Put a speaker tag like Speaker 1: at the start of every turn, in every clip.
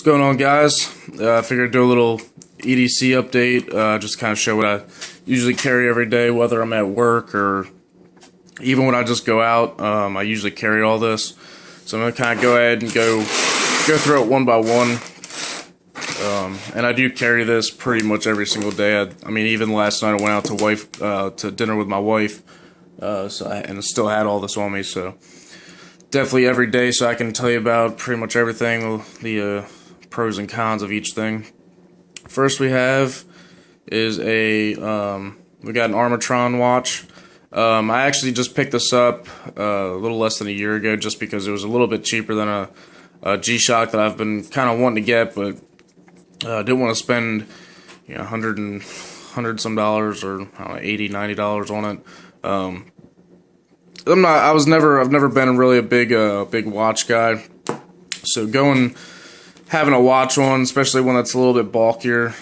Speaker 1: going on, guys? I figured I'd do a little EDC update, just kind of show what I usually carry every day, whether I'm at work or even when I just go out. I usually carry all this, so I'm gonna kind of go ahead and go through it one by one. And I do carry this pretty much every single day. I mean, even last night I went out to dinner with my wife, and I still had all this on me. So definitely every day, so I can tell you about pretty much everything, the pros and cons of each thing. First we have is we got an Armatron watch. I actually just picked this up a little less than a year ago, just because it was a little bit cheaper than a G-Shock that I've been kind of wanting to get, but didn't want to spend $100 some dollars, or I don't know, $80-$90 on it. I've never been really a big watch guy, so having a watch on, especially when it's a little bit bulkier,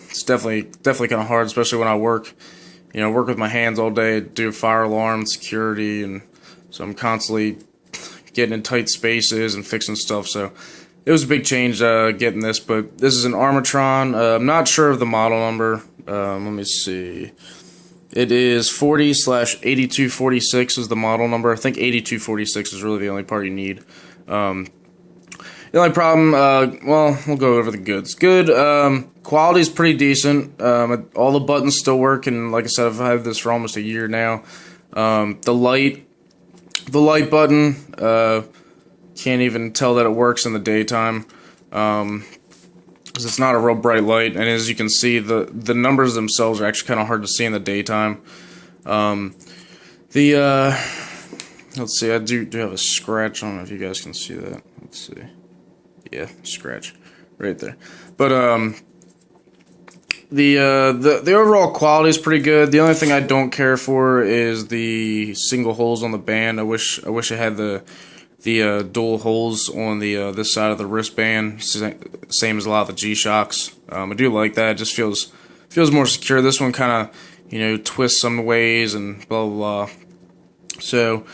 Speaker 1: it's definitely kind of hard, especially when I work with my hands all day, do fire alarm, security, and so I'm constantly getting in tight spaces and fixing stuff. So it was a big change getting this, but this is an Armatron. I'm not sure of the model number. Let me see. It is 40/8246 is the model number. I think 8246 is really the only part you need. The only problem, well, we'll go over the goods. Good, quality is pretty decent. All the buttons still work, and like I said, I've had this for almost a year now. The light button, can't even tell that it works in the daytime, because it's not a real bright light, and as you can see, the numbers themselves are actually kind of hard to see in the daytime. Let's see, I do have a scratch. I don't know if you guys can see that. Let's see. Yeah, scratch right there. But the overall quality is pretty good. The only thing I don't care for is the single holes on the band. I wish I had the dual holes on the this side of the wristband, same as a lot of the G-Shocks. I do like that. It just feels more secure. This one kind of twists some ways and blah blah blah. So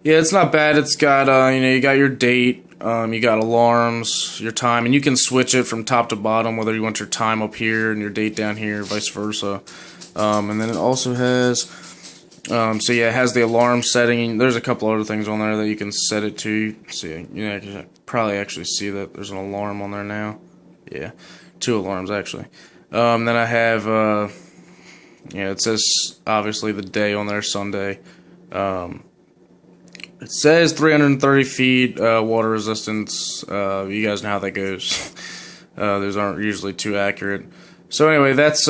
Speaker 1: yeah, it's not bad. It's got you got your date. You got alarms, your time, and you can switch it from top to bottom, whether you want your time up here and your date down here, vice versa. And then it also has, so yeah, it has the alarm setting. There's a couple other things on there that you can set it to. See, you can probably actually see that there's an alarm on there now. Yeah, 2 alarms actually. Then I have, it says obviously the day on there, Sunday. It says 330 feet water resistance. You guys know how that goes. Those aren't usually too accurate. So anyway, that's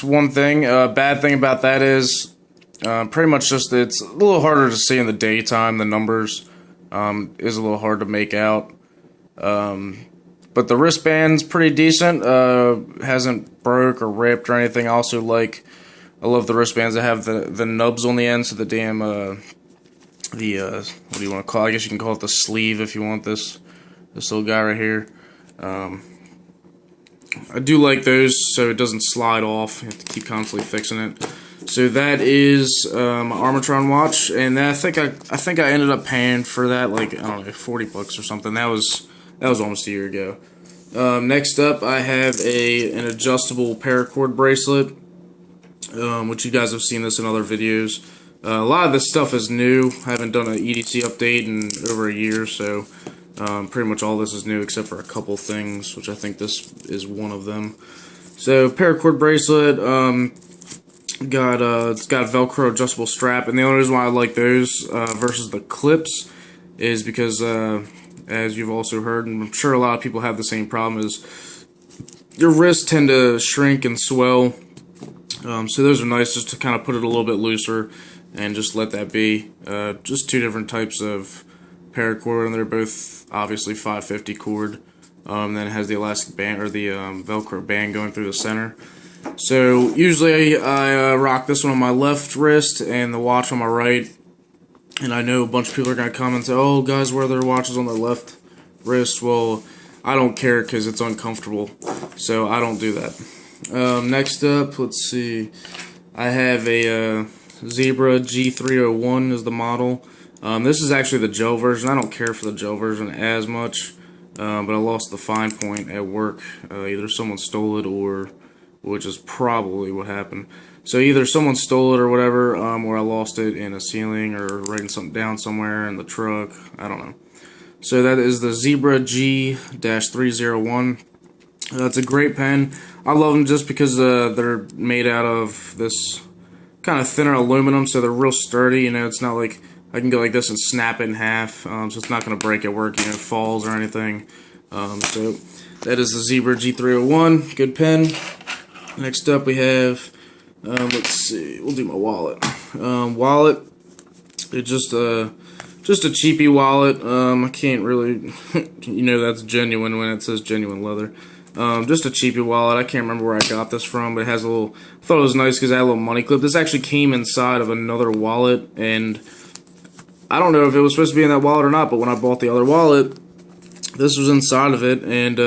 Speaker 1: one thing. Bad thing about that is pretty much just it's a little harder to see in the daytime. The numbers is a little hard to make out. But the wristband's pretty decent. Hasn't broke or ripped or anything. I love the wristbands that have the nubs on the end, so the damn what do you want to call it? I guess you can call it the sleeve if you want this little guy right here. I do like those so it doesn't slide off. You have to keep constantly fixing it. So that is my Armatron watch, and I think I ended up paying for that like, I don't know, $40 or something. That was almost a year ago. Next up, I have an adjustable paracord bracelet, which you guys have seen this in other videos. A lot of this stuff is new. I haven't done an EDC update in over a year, so pretty much all this is new except for a couple things, which I think this is one of them. So paracord bracelet, it's got a Velcro adjustable strap, and the only reason why I like those versus the clips is because, as you've also heard, and I'm sure a lot of people have the same problem, is your wrists tend to shrink and swell. So those are nice just to kind of put it a little bit looser and just let that be. Just 2 different types of paracord, and they're both obviously 550 cord. Then it has the elastic band, or the Velcro band going through the center. So usually I rock this one on my left wrist and the watch on my right. And I know a bunch of people are going to come and say, oh, guys wear their watches on their left wrist. Well, I don't care because it's uncomfortable, so I don't do that. Next up, let's see, I have a Zebra G301 is the model. This is actually the gel version. I don't care for the gel version as much. but I lost the fine point at work. Either someone stole it, or which is probably what happened. So either someone stole it or whatever, or I lost it in a ceiling or writing something down somewhere in the truck. I don't know. So that is the Zebra G-301. That's a great pen. I love them just because they're made out of this kind of thinner aluminum, so they're real sturdy. You know, it's not like I can go like this and snap it in half, so it's not going to break at work, you know, falls or anything. So that is the Zebra G301. Good pen. Next up we have, let's see, we'll do my wallet. Wallet, it's just a cheapy wallet. I can't really, you know, that's genuine when it says genuine leather. Just a cheapy wallet. I can't remember where I got this from, but it has a little, I thought it was nice because it had a little money clip. This actually came inside of another wallet, and I don't know if it was supposed to be in that wallet or not, but when I bought the other wallet, this was inside of it, and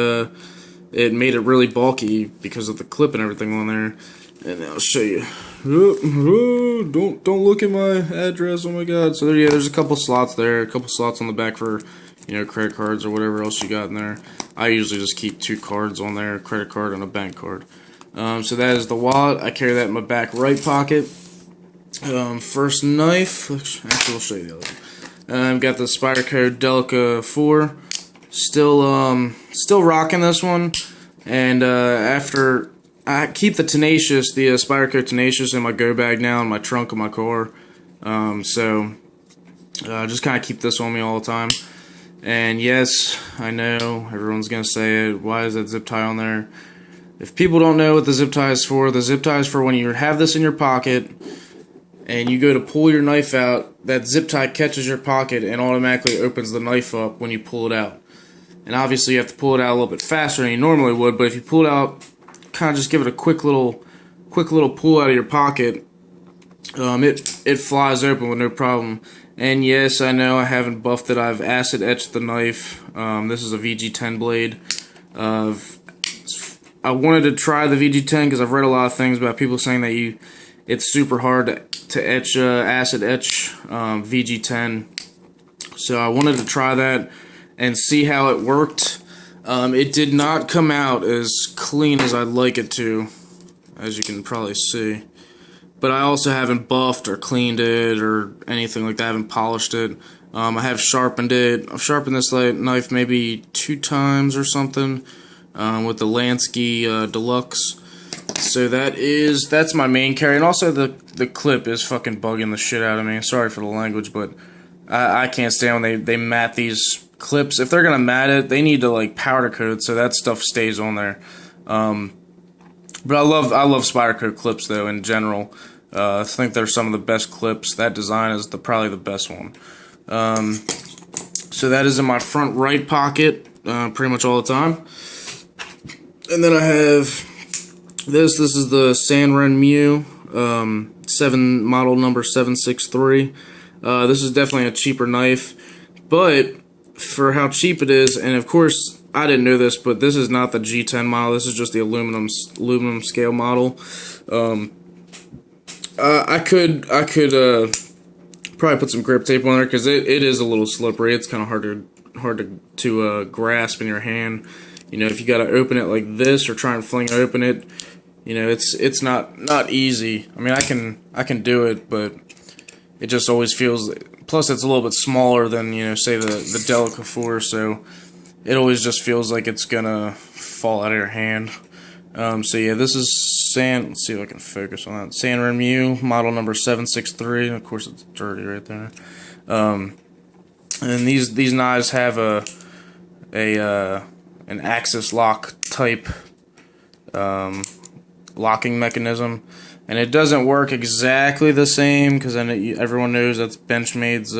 Speaker 1: it made it really bulky because of the clip and everything on there. And I'll show you. Don't look at my address. Oh my god. So yeah, there's a couple slots there, a couple slots on the back for, you know, credit cards or whatever else you got in there. I usually just keep 2 cards on there, a credit card and a bank card. So that is the wallet. I carry that in my back right pocket. First knife. Actually, I'll show you the other one. I've got the Spyderco Delica 4. Still rocking this one. And after I keep the Tenacious, the Spyderco Tenacious in my go bag now in my trunk of my car. So just kind of keep this on me all the time. And yes, I know everyone's gonna say it. Why is that zip tie on there? If people don't know what the zip tie is for, the zip tie is for when you have this in your pocket and you go to pull your knife out, that zip tie catches your pocket and automatically opens the knife up when you pull it out. And obviously you have to pull it out a little bit faster than you normally would, but if you pull it out, kind of just give it a quick little pull out of your pocket, it flies open with no problem. And yes, I know I haven't buffed it. I've acid etched the knife. This is a VG10 blade. I wanted to try the VG10 because I've read a lot of things about people saying that it's super hard to etch acid etch VG10. So I wanted to try that and see how it worked. It did not come out as clean as I'd like it to, as you can probably see. But I also haven't buffed or cleaned it or anything like that. I haven't polished it. I have sharpened it. I've sharpened this knife maybe 2 times or something with the Lansky Deluxe. So that's my main carry. And also the clip is fucking bugging the shit out of me. Sorry for the language, but I can't stand when they mat these clips. If they're gonna mat it, they need to like powder coat it so that stuff stays on there. But I love Spyderco clips though in general. I think they're some of the best clips. That design is probably the best one. So that is in my front right pocket pretty much all the time. And then I have this. This is the Sanren Mew model number 763. This is definitely a cheaper knife, but for how cheap it is, and of course I didn't know this, but this is not the G10 model. This is just the aluminum scale model. I could probably put some grip tape on there because it is a little slippery. It's kind of hard to grasp in your hand. You know, if you got to open it like this or try and fling open it, you know, it's not easy. I mean, I can do it, but it just always feels. Plus, it's a little bit smaller than, you know, say the Delica 4, so it always just feels like it's gonna fall out of your hand. So yeah, this is let's see if I can focus on that. Sanren Mew, model number 763. Of course, it's dirty right there. And these knives have an axis lock type locking mechanism, and it doesn't work exactly the same because I know everyone knows that's Benchmade's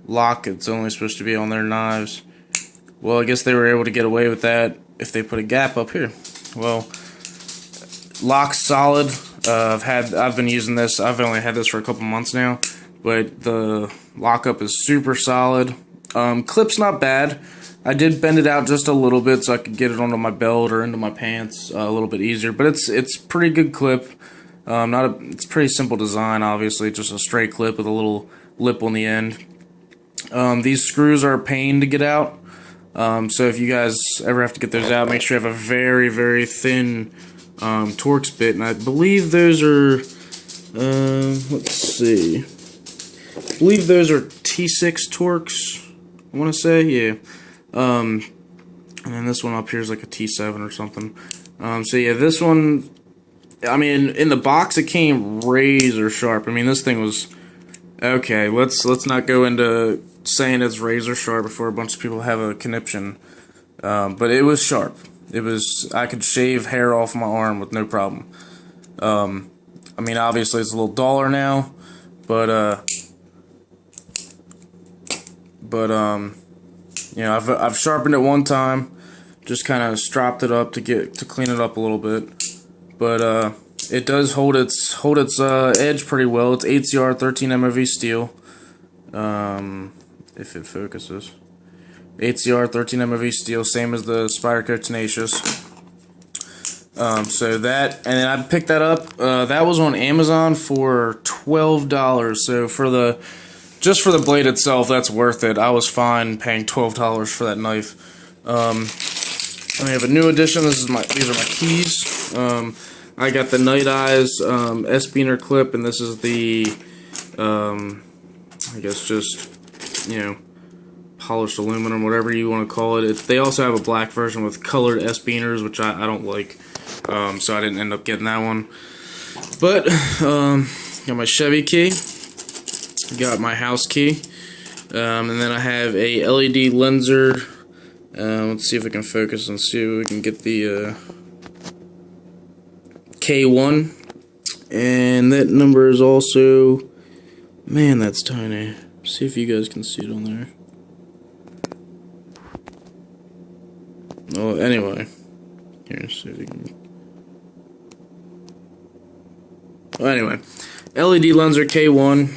Speaker 1: lock. It's only supposed to be on their knives. Well, I guess they were able to get away with that if they put a gap up here. Well, lock's solid. I've been using this. I've only had this for a couple months now, but the lockup is super solid. Clip's not bad. I did bend it out just a little bit so I could get it onto my belt or into my pants a little bit easier. But it's pretty good clip. It's pretty simple design. Obviously, just a straight clip with a little lip on the end. These screws are a pain to get out. So if you guys ever have to get those out, make sure you have a very, very thin Torx bit, and I believe those are, let's see, I believe those are T6 Torx, I want to say, yeah, and then this one up here is like a T7 or something. So yeah, this one, I mean, in the box it came razor sharp. I mean, this thing was, okay, let's not go into saying it's razor sharp before a bunch of people have a conniption, but it was sharp. It was, I could shave hair off my arm with no problem. I mean, obviously it's a little duller now, but you know, I've sharpened it one time, just kind of stropped it up to clean it up a little bit, but it does hold its edge pretty well. It's HCR 13 MOV steel. If it focuses, HCR 13 MOV steel, same as the Spyderco Tenacious. So that, and then I picked that up. That was on Amazon for $12. So just for the blade itself, that's worth it. I was fine paying $12 for that knife. We have a new addition. These are my keys. I got the Night Eyes S-Beaner clip, and this is the I guess just, you know, polished aluminum, whatever you want to call it. They also have a black version with colored S-Beaners, which I don't like, so I didn't end up getting that one. But got my Chevy key, got my house key, and then I have a LED lenser. Let's see if we can focus and see if we can get the K1, and that number is also, man, that's tiny. See if you guys can see it on there. Well, anyway, here, see if you can. Well, anyway, LED lenser K1.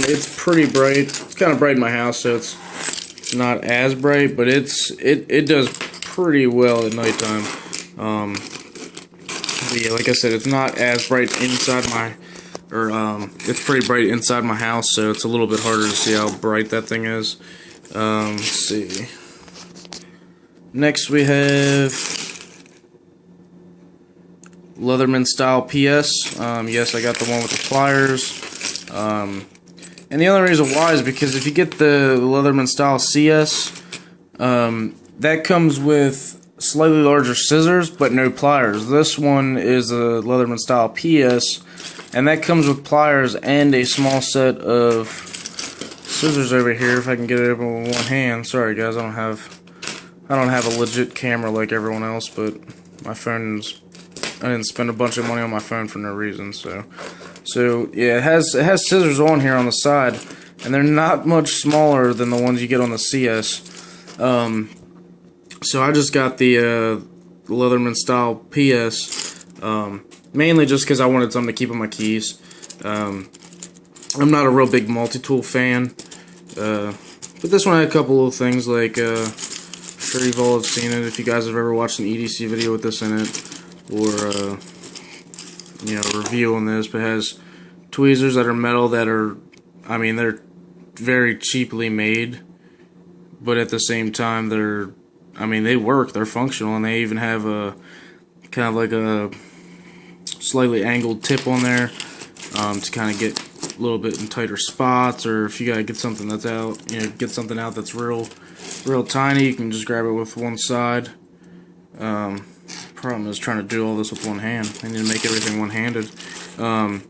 Speaker 1: It's pretty bright. It's kind of bright in my house, so it's not as bright, but it does pretty well at nighttime. But yeah, like I said, it's not as bright inside my, it's pretty bright inside my house, so it's a little bit harder to see how bright that thing is. Let's see. Next we have Leatherman style PS. Yes, I got the one with the pliers. And the only reason why is because if you get the Leatherman style CS, that comes with slightly larger scissors but no pliers. This one is a Leatherman style PS, and that comes with pliers and a small set of scissors over here. If I can get it open with one hand. Sorry guys, I don't have a legit camera like everyone else, but my phone's, I didn't spend a bunch of money on my phone for no reason. So yeah, it has scissors on here on the side, and they're not much smaller than the ones you get on the CS. So I just got the Leatherman style PS, mainly just because I wanted something to keep on my keys. I'm not a real big multi-tool fan, but this one had a couple of things like, I'm sure you've all seen it if you guys have ever watched an EDC video with this in it, or you know, review on this, but it has tweezers that are metal that are, I mean, they're very cheaply made, but at the same time they're, I mean, they work, they're functional, and they even have a kind of like a slightly angled tip on there to kind of get a little bit in tighter spots, or if you gotta get something that's out, you know, get something out that's real tiny, you can just grab it with one side. Problem is trying to do all this with one hand. I need to make everything one-handed. So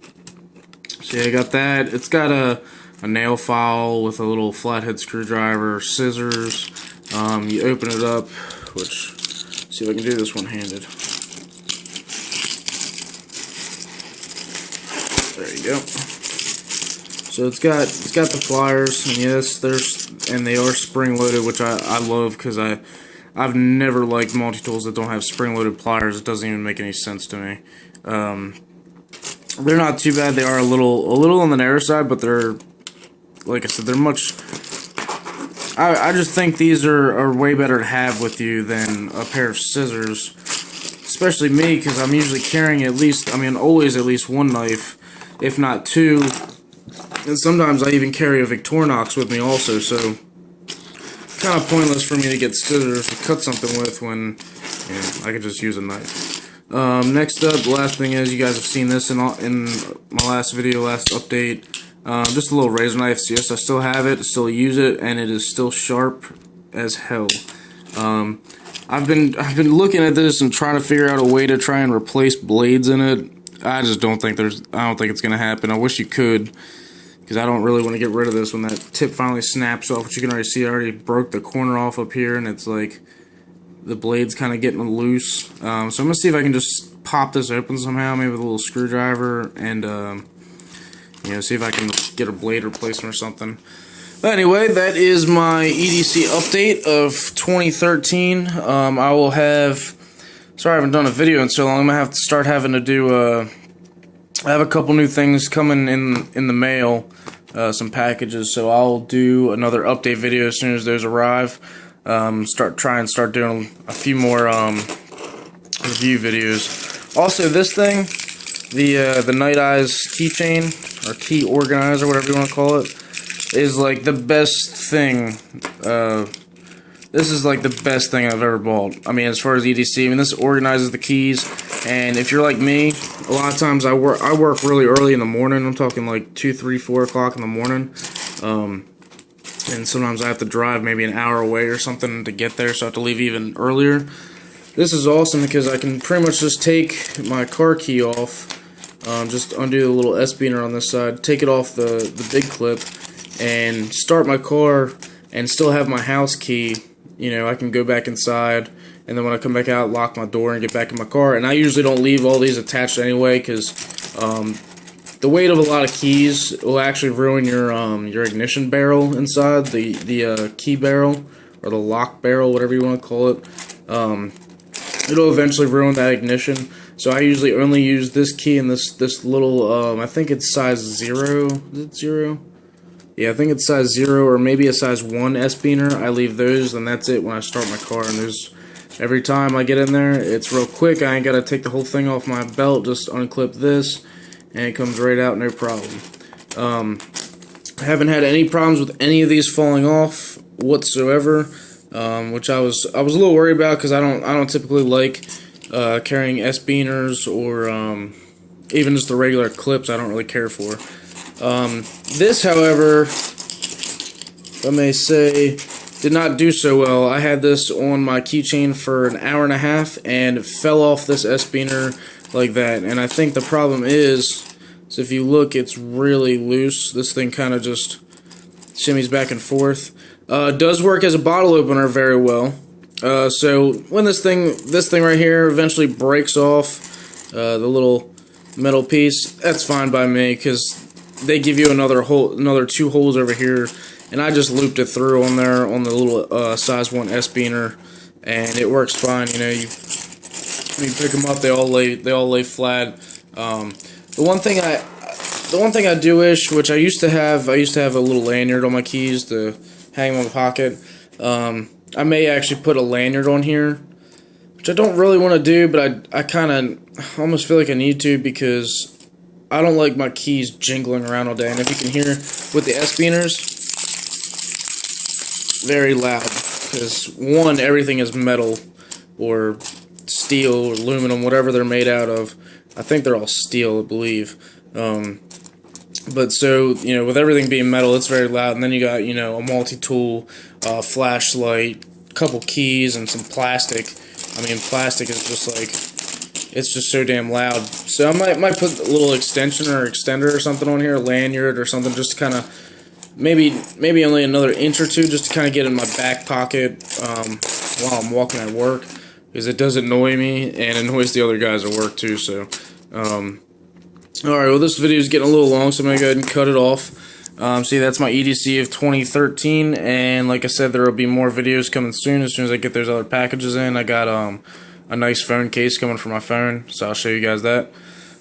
Speaker 1: yeah, I got that. It's got a nail file with a little flathead screwdriver, scissors. You open it up, which, see if I can do this one-handed. There you go. So it's got the pliers, and yes, they are spring-loaded, which I love, because I've never liked multi-tools that don't have spring-loaded pliers. It doesn't even make any sense to me. They're not too bad. They are a little on the narrow side, but they're, like I said, they're much. I just think these are way better to have with you than a pair of scissors, especially me, because I'm usually carrying always at least one knife, if not two, and sometimes I even carry a Victorinox with me also. So kind of pointless for me to get scissors to cut something with when I could just use a knife. Next up, the last thing is, you guys have seen this in my last video, last update. Just a little razor knife. So yes, I still have it, still use it, and it is still sharp as hell. I've been looking at this and trying to figure out a way to try and replace blades in it. I just don't think it's gonna happen. I wish you could, because I don't really want to get rid of this when that tip finally snaps off. Which you can already see, I already broke the corner off up here, and it's like the blade's kind of getting loose. So I'm gonna see if I can just pop this open somehow, maybe with a little screwdriver, and you know, see if I can get a blade replacement or something. But anyway, that is my EDC update of 2013. I will have, sorry I haven't done a video in so long. I'm gonna have to start having to do I have a couple new things coming in the mail, some packages, so I'll do another update video as soon as those arrive. Start doing a few more review videos. Also, this thing, the Night Eyes keychain or key organizer, whatever you want to call it, is like the best thing. This is like the best thing I've ever bought. I mean, as far as EDC, I mean, this organizes the keys. And if you're like me, a lot of times I work really early in the morning. I'm talking like 2, 3, 4 o'clock in the morning. And sometimes I have to drive maybe an hour away or something to get there, so I have to leave even earlier. This is awesome because I can pretty much just take my car key off, just undo the little S-beaner on this side, take it off the big clip, and start my car and still have my house key. You know, I can go back inside, and then when I come back out, lock my door and get back in my car. And I usually don't leave all these attached anyway, because the weight of a lot of keys will actually ruin your ignition barrel inside, the key barrel, or the lock barrel, whatever you want to call it. It'll eventually ruin that ignition. So I usually only use this key and this little, I think it's size 0. Is it 0? Yeah, I think it's size 0 or maybe a size 1 S-beaner. I leave those, and that's it when I start my car. And there's, every time I get in there, it's real quick. I ain't got to take the whole thing off my belt, just unclip this, and it comes right out, no problem. I haven't had any problems with any of these falling off whatsoever, which I was a little worried about, because I don't typically like carrying S-beaners or even just the regular clips. I don't really care for. This, however, if I may say, did not do so well. I had this on my keychain for an hour and a half, and it fell off this S-beaner like that. And I think the problem is if you look, it's really loose. This thing kind of just shimmies back and forth. It does work as a bottle opener very well. So when this thing right here eventually breaks off the little metal piece, that's fine by me, because they give you another 2 holes over here, and I just looped it through on there on the little size 1 S-beaner, and it works fine. You know, when you pick them up, they all lay flat. The one thing I do wish, which I used to have a little lanyard on my keys to hang in my pocket. I may actually put a lanyard on here, which I don't really want to do, but I kind of almost feel like I need to, because I don't like my keys jingling around all day. And if you can hear with the S-beaners, very loud, because one, everything is metal or steel or aluminum, whatever they're made out of. I think they're all steel, I believe. But so, you know, with everything being metal, it's very loud. And then you got, you know, a multi-tool, flashlight, couple keys, and some plastic. I mean, plastic is just like, it's just so damn loud. So I might put a little extension or extender or something on here, a lanyard or something, just to kind of, maybe only another inch or two, just to kind of get in my back pocket while I'm walking at work, because it does annoy me and annoys the other guys at work too. So alright, well, this video is getting a little long, so I'm going to go ahead and cut it off. See, that's my EDC of 2013, and like I said, there will be more videos coming soon as I get those other packages in. I got a nice phone case coming for my phone, so I'll show you guys that.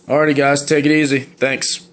Speaker 1: Alrighty guys, take it easy. Thanks.